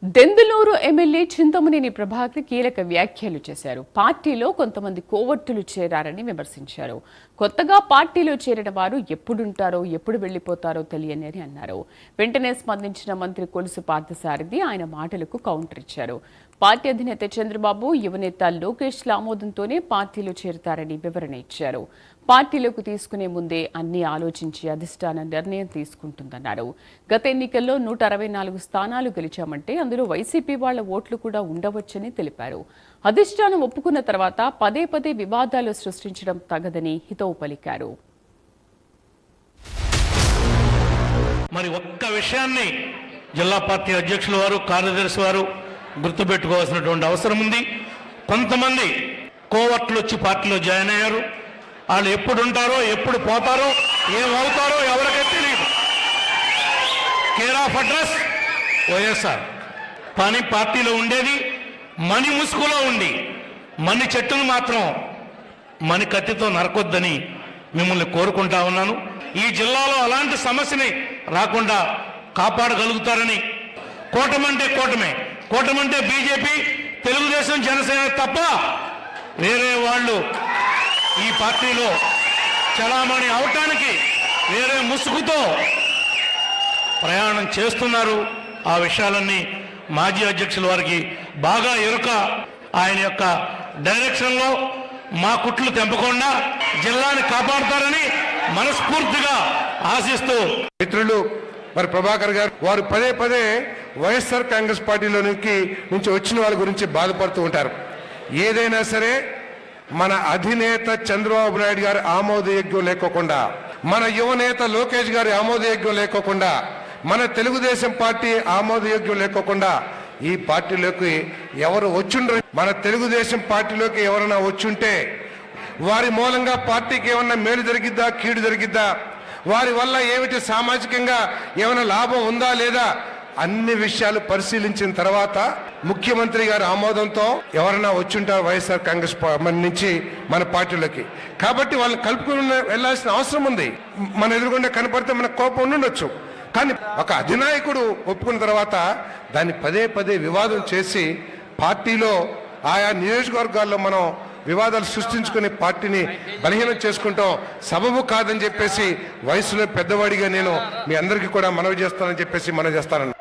Denduluru MLA Chintamaneni Prabhakar కీలక వ్యాఖ్యలు చేశారు. పార్టీలో కొంతమంది కోవర్టులు చేరారని విమర్శించారు. కొత్తగా పార్టీలో చేరిన వారు ఎప్పుడుంటారో ఎప్పుడు వెళ్లిపోతారో తెలియని అని అన్నారు. వెంటనే స్పందించిన మంత్రి కొలుసు పార్థసారథి ఆయన మాటలకు కౌంటర్ ఇచ్చారు. పార్టీ అధినేత చంద్రబాబు యువనేత లోకేష్ల ఆమోదంతోనే పార్టీలో చేరతారని వివరణ ఇచ్చారు. పార్టీలోకి తీసుకునే ముందే అన్ని ఆలోచించి అధిష్టానం నిర్ణయం తీసుకుంటుందన్నారు. గత ఎన్నికల్లో 164 స్థానాలు గెలిచామంటే అందులో వైసీపీ వాళ్ల ఓట్లు కూడా ఉండవచ్చని తెలిపారు. అధిష్టానం ఒప్పుకున్న తర్వాత పదే పదే వివాదాలు సృష్టించడం తగదని హితవు పలికారు. మరి ఒక్క విషయాన్ని జిల్లా పార్టీ అధ్యక్షుల వారు, కార్యదర్శి వారు గుర్తుపెట్టుకోవాల్సినటువంటి అవసరం ఉంది. కొంతమంది కోవర్ట్లు వచ్చి పార్టీలో జాయిన్ అయ్యారు. వాళ్ళు ఎప్పుడు ఉంటారో ఎప్పుడు పోతారో ఏమవుతారో ఎవరికీ తెలియదు. Care of address YSR. పని పార్టీలో ఉండేది మణి ముసుగులో ఉండి మణి చెట్టును మాత్రం మణి కత్తితో నరకొద్దని మిమ్మల్ని కోరుకుంటా ఉన్నాను. ఈ జిల్లాలో అలాంటి సమస్యని రాకుండా కాపాడగలుగుతారని. కూటమంటే కూటమే, కూటమంటే బీజేపీ, తెలుగుదేశం, జనసేన తప్ప వేరే వాళ్ళు ఈ పార్టీలో చలామణి అవటానికి వేరే ముసుగుతో ప్రయాణం చేస్తున్నారు. ఆ విషయాలన్నీ మాజీ అధ్యక్షుల వారికి బాగా ఎరుక. ఆయన యొక్క డైరెక్షన్లో మా కుట్లు తెంపకుండా జిల్లాని కాపాడుతారని మనస్ఫూర్తిగా ఆశిస్తూ మిత్రులు మరి ప్రభాకర్ గారు వారు పదే పదే వైఎస్ఆర్ కాంగ్రెస్ పార్టీలో నుంచి వచ్చిన వాళ్ళ గురించి బాధపడుతూ ఉంటారు. ఏదైనా సరే మన అధినేత చంద్రబాబు నాయుడు గారి ఆమోదయోగ్యం లేకోకుండా, మన యువనేత లోకేష్ గారి ఆమోదయోగ్యం లేకోకుండా, మన తెలుగుదేశం పార్టీ ఆమోదయోగ్యం లేకోకుండా ఈ పార్టీలోకి ఎవరు వచ్చుండ్రు. మన తెలుగుదేశం పార్టీలోకి ఎవరైనా వచ్చుంటే వారి మూలంగా పార్టీకి ఏమన్నా మేలు జరిగిద్దా, కీడు జరిగిద్దా, వారి వల్ల ఏమిటి సామాజికంగా ఏమైనా లాభం ఉందా లేదా అన్ని విషయాలు పరిశీలించిన తర్వాత ముఖ్యమంత్రి గారి ఆమోదంతో ఎవరైనా వచ్చుంటారు వైఎస్ఆర్ కాంగ్రెస్ నుంచి మన పార్టీలోకి. కాబట్టి వాళ్ళని కలుపుకుని వెళ్లాల్సిన అవసరం ఉంది. మన ఎదురుగుండా కనపడితే మన కోపం ఉండొచ్చు, కానీ ఒక అధినాయకుడు ఒప్పుకున్న తర్వాత దాన్ని పదే పదే వివాదం చేసి పార్టీలో ఆయా నియోజకవర్గాల్లో మనం వివాదాలు సృష్టించుకుని పార్టీని బలహీనం చేసుకుంటాం సబబు కాదని చెప్పేసి వయసులో పెద్దవాడిగా నేను మీ అందరికీ కూడా మనవి చేస్తానని చెప్పేసి మనవి చేస్తానని